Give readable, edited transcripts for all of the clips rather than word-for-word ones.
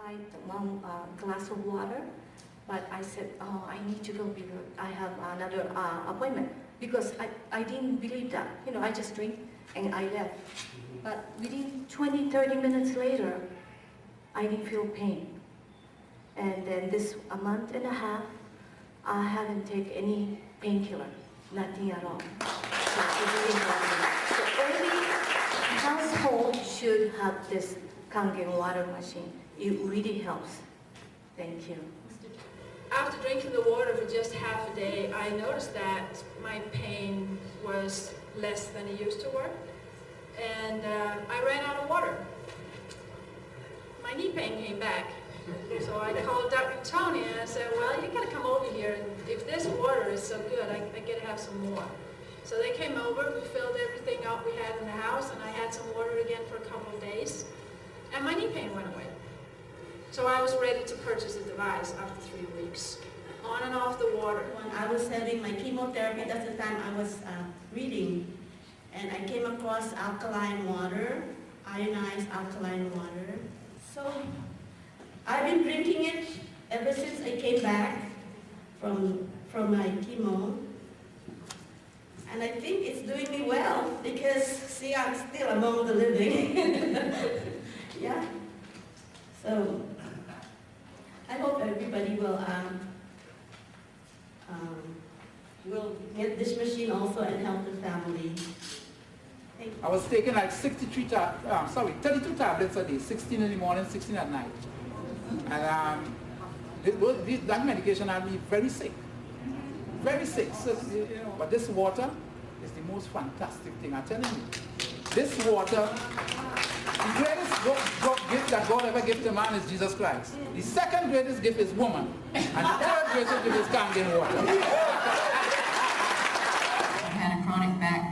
tried one glass of water, but I said, oh, I need to go because I have another appointment. Because I didn't believe that. You know, I just drink and I left. But within 20, 30 minutes later, I didn't feel pain. And then this a month and a half, I haven't taken any painkiller, nothing at all. So every household should have this Kangen water machine. It really helps. Thank you. After drinking the water for just half a day, I noticed that my pain was less than it used to work. And I ran out of water. My knee pain came back. So I called Dr. Tony and I said, well, you gotta come over here, and if this water is so good, I gotta have some more. So they came over, we filled everything up we had in the house, and I had some water again for a couple of days, and my knee pain went away. So I was ready to purchase a device after 3 weeks. On and off the water. When I was having my chemotherapy, that's the time I was reading, and I came across alkaline water, ionized alkaline water. So I've been drinking it ever since I came back from my chemo. And I think it's doing me well because, see, I'm still among the living. Yeah. So I hope everybody will get this machine also and help the family. Thank you. I was taking like 32 tablets a day, 16 in the morning, 16 at night. And that medication had me very sick. Very sick. So, you know, but this water is the most fantastic thing. I'm telling you. This water, the greatest gift that God ever gave to man is Jesus Christ. The second greatest gift is woman. And the third greatest gift is Kangen water. I've had a chronic back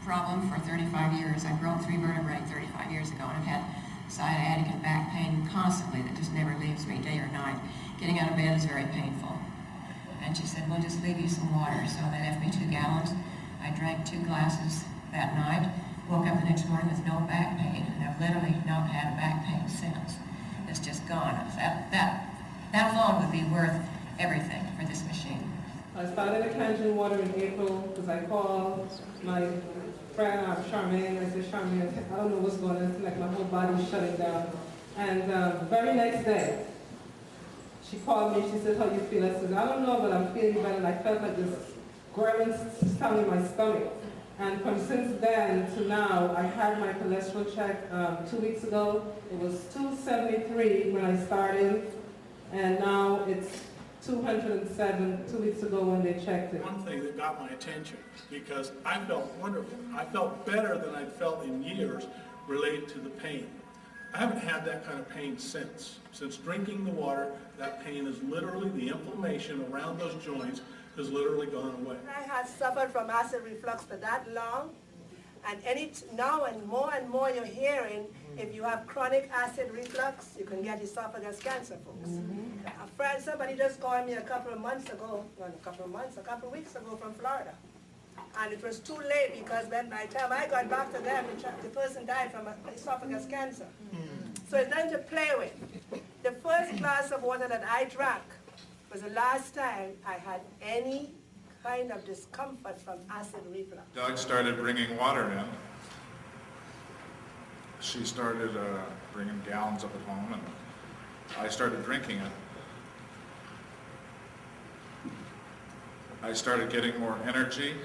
problem for 35 years. I broke 3 vertebrae 35 years ago, and I've had sciatic and back pain constantly that just never leaves me day or night. Getting out of bed is very painful. And she said, we'll just leave you some water. So they left me 2 gallons. I drank 2 glasses that night, woke up the next morning with no back pain, and I've literally not had back pain since. It's just gone. That alone would be worth everything for this machine. I started at Kangen Water in April because I called my friend Charmaine. I said, Charmaine, I don't know what's going on. It's like my whole body's shutting down. And the very next day, she called me. She said, how you feel? I said, I don't know, but I'm feeling better. And I felt like this growling sound in my stomach. And from since then to now, I had my cholesterol check 2 weeks ago. It was 273 when I started, and now it's 207 2 weeks ago when they checked it. One thing that got my attention, because I felt wonderful. I felt better than I'd felt in years related to the pain. I haven't had that kind of pain since. Since drinking the water, that pain is literally, the inflammation around those joints has literally gone away. I had suffered from acid reflux for that long, and now and more you're hearing, if you have chronic acid reflux, you can get esophagus cancer, folks. A friend, somebody just called me a couple of weeks ago from Florida. And it was too late because by the time I got back to them, the person died from esophagus cancer. So it's nothing to play with. The first glass of water that I drank was the last time I had any kind of discomfort from acid reflux. Doug started bringing water in. She started bringing gallons up at home, and I started drinking it. I started getting more energy.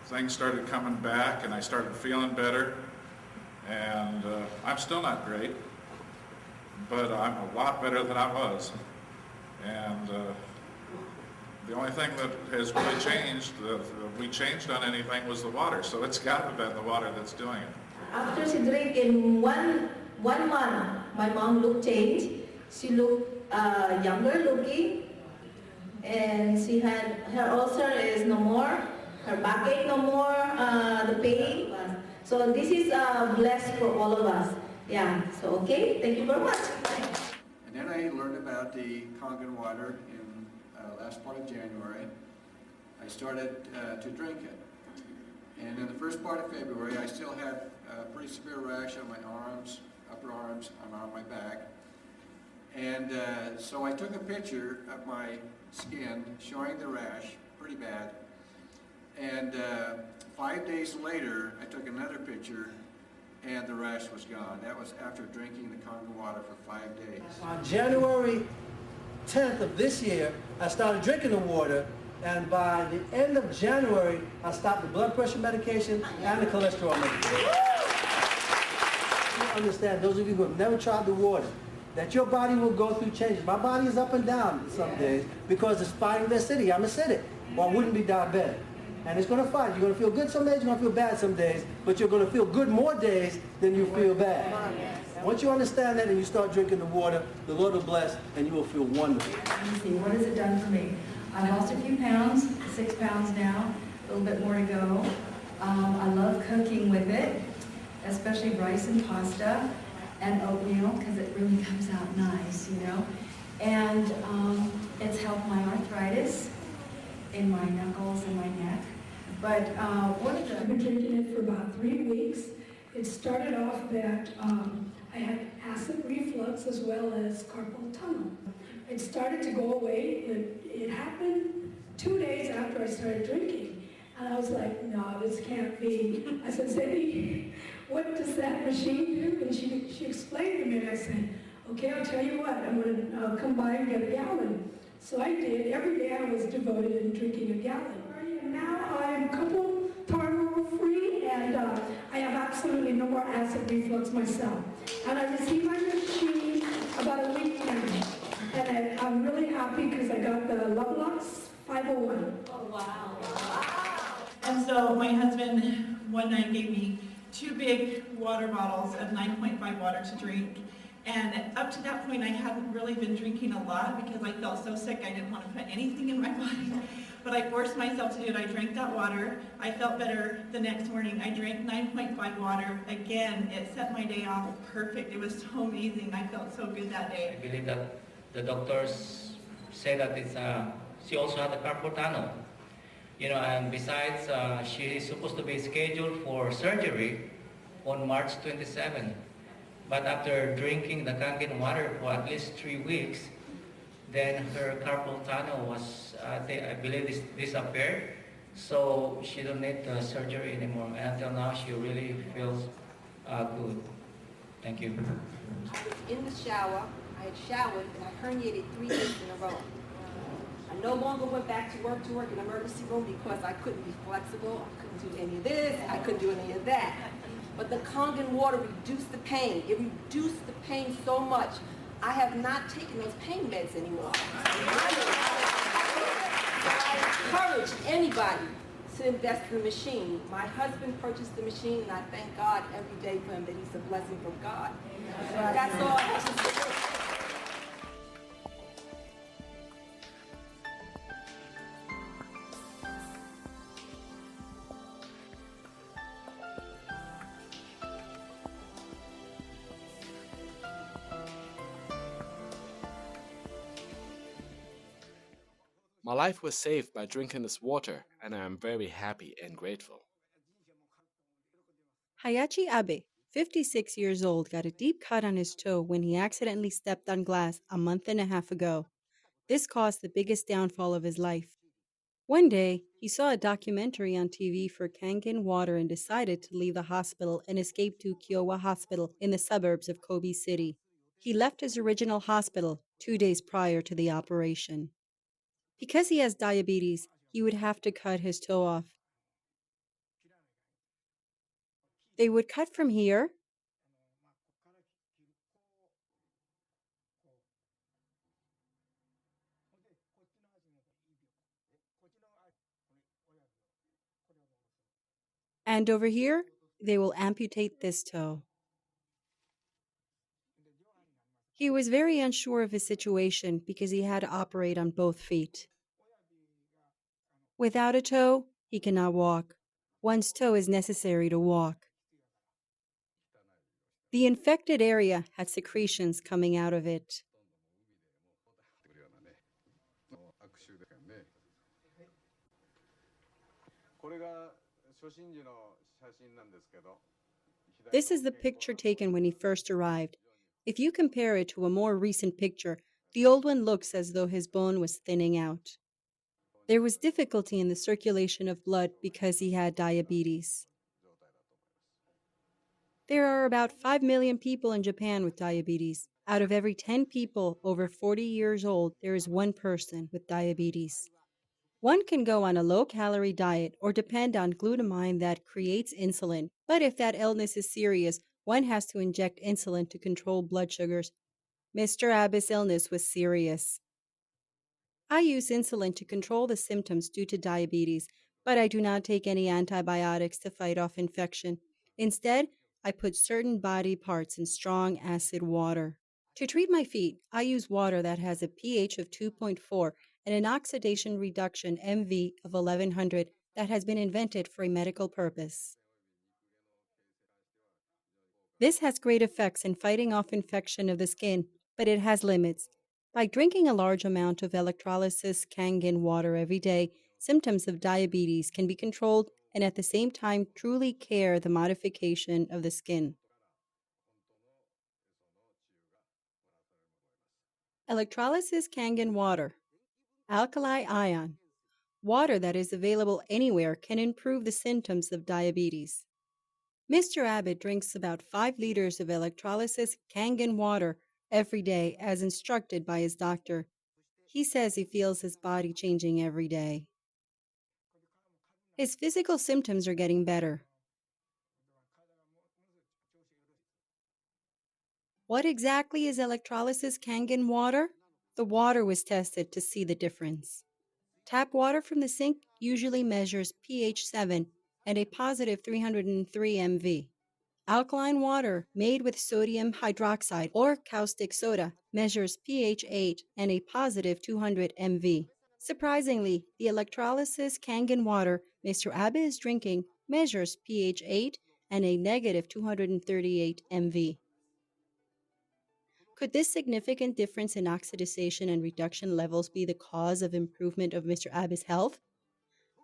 Things started coming back, and I started feeling better. And I'm still not great, but I'm a lot better than I was. And the only thing that has really changed, that we changed on anything, was the water. So it's got to have been the water that's doing it. After she drank in one month, my mom looked changed. She looked younger looking, and she had, her ulcer is no more, her backache no more, the pain. So this is blessed for all of us. Yeah, so okay, thank you very much. And then I learned about the Kangen water in last part of January. I started to drink it. And in the first part of February, I still had a pretty severe rash on my arms, upper arms, and on my back. And so I took a picture of my skin showing the rash, pretty bad. And 5 days later, I took another picture and the rash was gone. That was after drinking the Kangen water for 5 days. On January 10th of this year, I started drinking the water, and by the end of January, I stopped the blood pressure medication and the cholesterol medication. You understand, those of you who have never tried the water, that your body will go through changes. My body is up and down some days because it's fighting the acidity. I'm acidic, or I wouldn't be diabetic. And it's going to fight. You're going to feel good some days, you're going to feel bad some days, but you're going to feel good more days than you feel bad. Once you understand that and you start drinking the water, the Lord will bless and you will feel wonderful. Let me see, what has it done for me? I've lost a few pounds, 6 pounds now, a little bit more to go. I love cooking with it, especially rice and pasta and oatmeal, because it really comes out nice, you know. And it's helped my arthritis in my knuckles and my neck. But I've been drinking it for about 3 weeks. It started off that I had acid reflux as well as carpal tunnel. It started to go away. It happened 2 days after I started drinking. And I was like, no, this can't be. I said, Cindy, what does that machine do? And she explained to me, and I said, okay, I'll tell you what, I'm gonna come by and get a gallon. So I did. Every day I was devoted in drinking a gallon. And now I'm carpal tunnel free, and I have absolutely no more acid reflux myself. And I received my machine about a week now. And I'm really happy because I got the Lovelux 501. oh, wow. And so my husband one night gave me 2 big water bottles of 9.5 water to drink. And up to that point, I hadn't really been drinking a lot because I felt so sick I didn't want to put anything in my body. But I forced myself to do it. I drank that water. I felt better the next morning. I drank 9.5 water. Again, it set my day off perfect. It was so amazing. I felt so good that day. I believe that the doctors say that she also had a carpal tunnel. You know, and besides, she is supposed to be scheduled for surgery on March 27. But after drinking the Kangen water for at least 3 weeks, then her carpal tunnel was, I believe, disappeared. So she don't need the surgery anymore. And until now, she really feels good. Thank you. In the shower, I had showered and I herniated 3 days in a row. I no longer went back to work in an emergency room because I couldn't be flexible. I couldn't do any of this. I couldn't do any of that. But the Kangen water reduced the pain. It reduced the pain so much. I have not taken those pain meds anymore. I encourage anybody to invest in the machine. My husband purchased the machine, and I thank God every day for him that he's a blessing from God. That's all I have to say. My life was saved by drinking this water, and I am very happy and grateful. Hayachi Abe, 56 years old, got a deep cut on his toe when he accidentally stepped on glass a month and a half ago. This caused the biggest downfall of his life. One day, he saw a documentary on TV for Kangen Water and decided to leave the hospital and escape to Kiowa Hospital in the suburbs of Kobe City. He left his original hospital 2 days prior to the operation. Because he has diabetes, he would have to cut his toe off. They would cut from here and over here, they will amputate this toe. He was very unsure of his situation because he had to operate on both feet. Without a toe, he cannot walk. One's toe is necessary to walk. The infected area had secretions coming out of it. This is the picture taken when he first arrived. If you compare it to a more recent picture, the old one looks as though his bone was thinning out. There was difficulty in the circulation of blood because he had diabetes. There are about 5 million people in Japan with diabetes. Out of every 10 people over 40 years old, there is one person with diabetes. One can go on a low-calorie diet or depend on glutamine that creates insulin. But if that illness is serious, one has to inject insulin to control blood sugars. Mr. Abe's illness was serious. I use insulin to control the symptoms due to diabetes, but I do not take any antibiotics to fight off infection. Instead, I put certain body parts in strong acid water. To treat my feet, I use water that has a pH of 2.4 and an oxidation reduction MV of 1100 that has been invented for a medical purpose. This has great effects in fighting off infection of the skin, but it has limits. By drinking a large amount of electrolysis Kangen water every day, symptoms of diabetes can be controlled and at the same time truly care the modification of the skin. Electrolysis Kangen water. Alkali ion. Water that is available anywhere can improve the symptoms of diabetes. Mr. Abe drinks about 5 liters of electrolysis Kangen water every day as instructed by his doctor. He says he feels his body changing every day. His physical symptoms are getting better. What exactly is electrolysis Kangen water? The water was tested to see the difference. Tap water from the sink usually measures pH 7 and a positive 303 MV. Alkaline water made with sodium hydroxide or caustic soda measures pH 8 and a positive 200 MV. Surprisingly, the electrolysis Kangen water Mr. Abe is drinking measures pH 8 and a negative 238 MV. Could this significant difference in oxidation and reduction levels be the cause of improvement of Mr. Abe's health?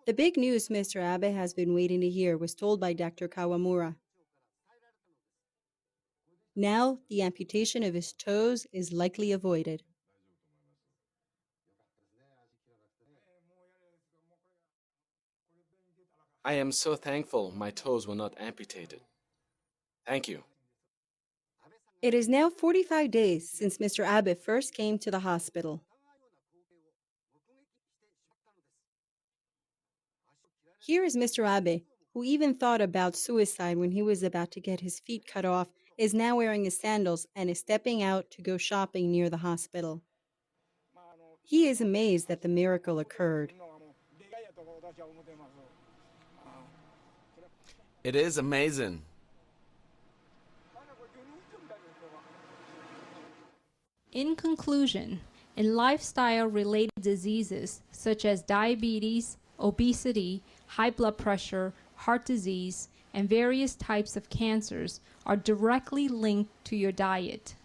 The big news Mr. Abe has been waiting to hear was told by Dr. Kawamura. Now, the amputation of his toes is likely avoided. I am so thankful my toes were not amputated. Thank you. It is now 45 days since Mr. Abe first came to the hospital. Here is Mr. Abe, who even thought about suicide when he was about to get his feet cut off, is now wearing his sandals and is stepping out to go shopping near the hospital. He is amazed that the miracle occurred. It is amazing. In conclusion, in lifestyle-related diseases such as diabetes, obesity, high blood pressure, heart disease, and various types of cancers are directly linked to your diet.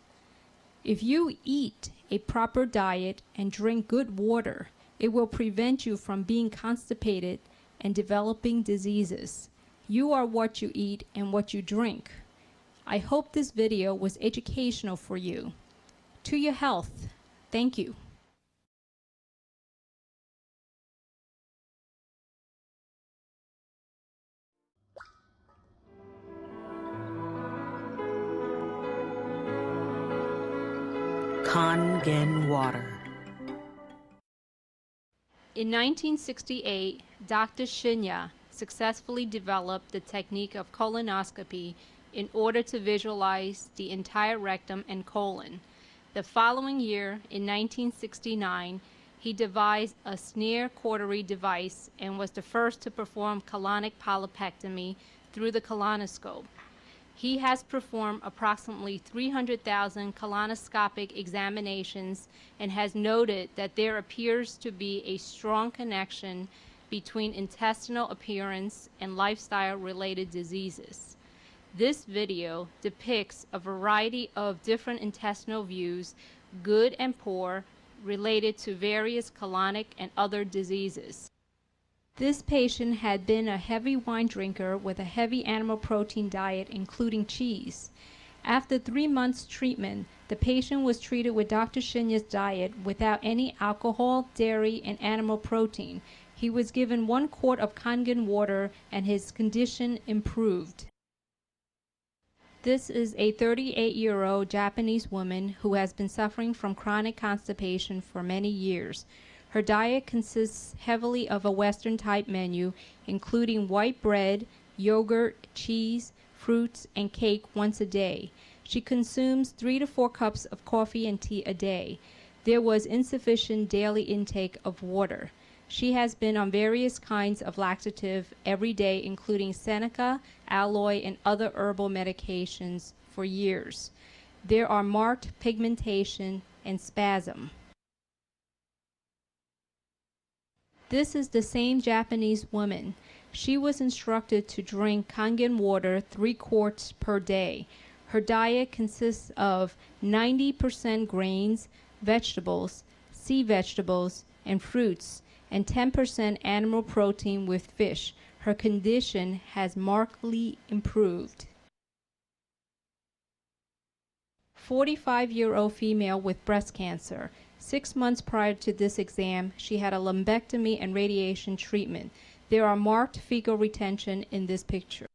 If you eat a proper diet and drink good water, it will prevent you from being constipated and developing diseases. You are what you eat and what you drink. I hope this video was educational for you. To your health. Thank you. Kangen Water. In 1968, Dr. Shinya successfully developed the technique of colonoscopy in order to visualize the entire rectum and colon. The following year, in 1969, he devised a snare cautery device and was the first to perform colonic polypectomy through the colonoscope. He has performed approximately 300,000 colonoscopic examinations and has noted that there appears to be a strong connection between intestinal appearance and lifestyle-related diseases. This video depicts a variety of different intestinal views, good and poor, related to various colonic and other diseases. This patient had been a heavy wine drinker with a heavy animal protein diet, including cheese. After 3 months treatment, the patient was treated with Dr. Shinya's diet without any alcohol, dairy, and animal protein. He was given 1 quart of Kangen water and his condition improved. This is a 38-year-old Japanese woman who has been suffering from chronic constipation for many years. Her diet consists heavily of a Western-type menu, including white bread, yogurt, cheese, fruits, and cake once a day. She consumes 3 to 4 cups of coffee and tea a day. There was insufficient daily intake of water. She has been on various kinds of laxative every day, including Seneca, aloe, and other herbal medications for years. There are marked pigmentation and spasm. This is the same Japanese woman. She was instructed to drink Kangen water 3 quarts per day. Her diet consists of 90% grains, vegetables, sea vegetables, and fruits, and 10% animal protein with fish. Her condition has markedly improved. 45-year-old female with breast cancer. 6 months prior to this exam, she had a lumpectomy and radiation treatment. There are marked fecal retention in this picture.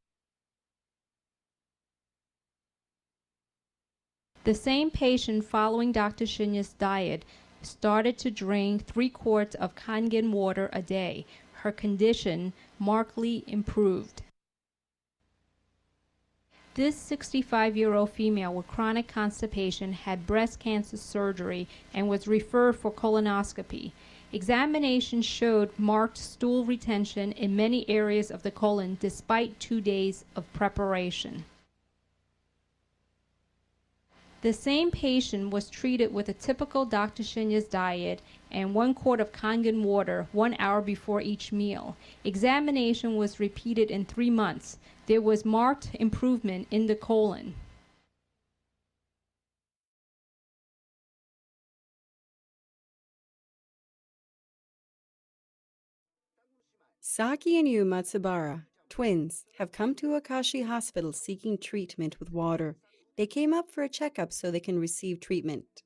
The same patient, following Dr. Shinya's diet, started to drink 3 quarts of Kangen water a day. Her condition markedly improved. This 65-year-old female with chronic constipation had breast cancer surgery and was referred for colonoscopy. Examination showed marked stool retention in many areas of the colon despite 2 days of preparation. The same patient was treated with a typical Dr. Shinya's diet and 1 quart of Kangen water 1 hour before each meal. Examination was repeated in 3 months. There was marked improvement in the colon. Saki and Yu Matsubara, twins, have come to Akashi Hospital seeking treatment with water. They came up for a checkup so they can receive treatment.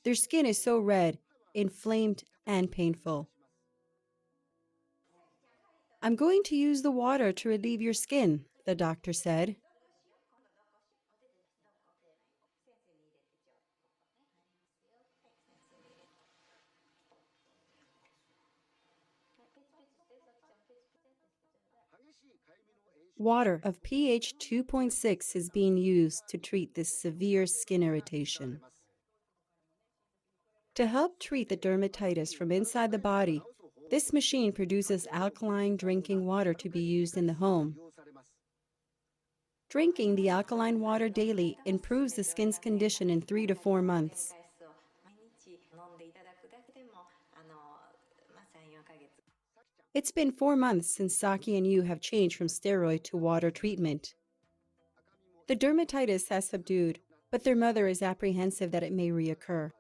Their skin is so red, inflamed, and painful. I'm going to use the water to relieve your skin, the doctor said. Water of pH 2.6 is being used to treat this severe skin irritation. To help treat the dermatitis from inside the body, this machine produces alkaline drinking water to be used in the home. Drinking the alkaline water daily improves the skin's condition in 3 to 4 months. It's been 4 months since Saki and Yu have changed from steroid to water treatment. The dermatitis has subdued, but their mother is apprehensive that it may reoccur.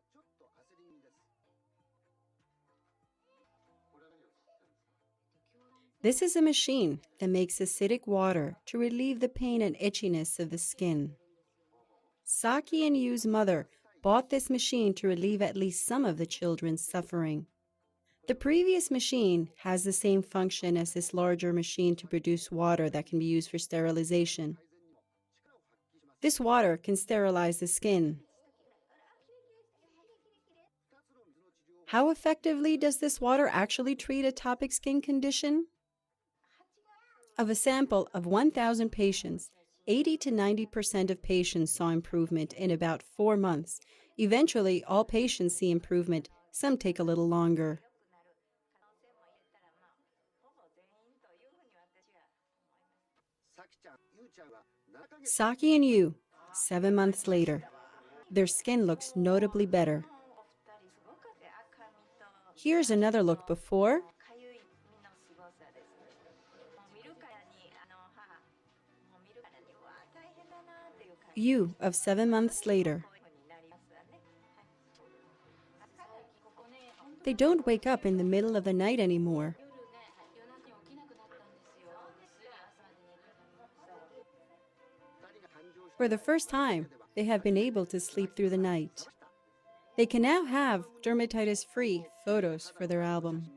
This is a machine that makes acidic water to relieve the pain and itchiness of the skin. Saki and Yu's mother bought this machine to relieve at least some of the children's suffering. The previous machine has the same function as this larger machine to produce water that can be used for sterilization. This water can sterilize the skin. How effectively does this water actually treat atopic skin condition? Of a sample of 1,000 patients, 80 to 90% of patients saw improvement in about 4 months. Eventually, all patients see improvement. Some take a little longer. Saki and Yu, 7 months later. Their skin looks notably better. Here's another look before. Yu of 7 months later. They don't wake up in the middle of the night anymore. For the first time, they have been able to sleep through the night. They can now have dermatitis-free photos for their album.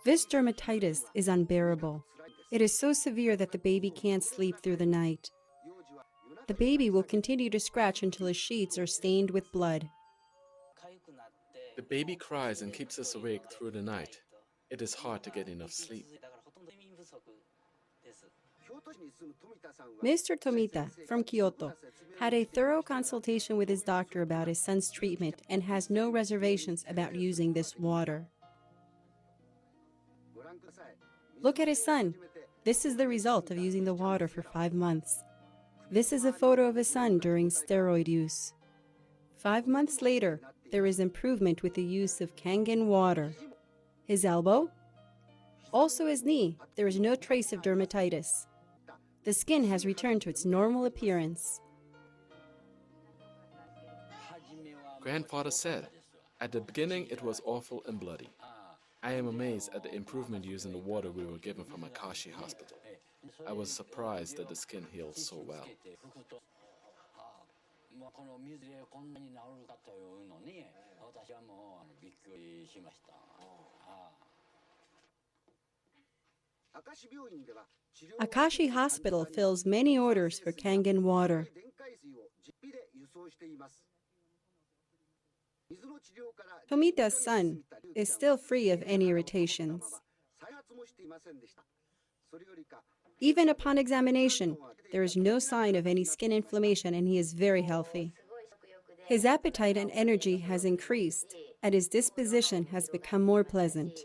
This dermatitis is unbearable. It is so severe that the baby can't sleep through the night. The baby will continue to scratch until his sheets are stained with blood. The baby cries and keeps us awake through the night. It is hard to get enough sleep. Mr. Tomita from Kyoto had a thorough consultation with his doctor about his son's treatment and has no reservations about using this water. Look at his son. This is the result of using the water for 5 months. This is a photo of his son during steroid use. 5 months later, there is improvement with the use of Kangen water. His elbow? Also his knee, there is no trace of dermatitis. The skin has returned to its normal appearance. Grandfather said, at the beginning it was awful and bloody. I am amazed at the improvement using the water we were given from Akashi Hospital. I was surprised that the skin healed so well. Akashi Hospital fills many orders for Kangen water. Tomita's son is still free of any irritations. Even upon examination, there is no sign of any skin inflammation and he is very healthy. His appetite and energy has increased and his disposition has become more pleasant.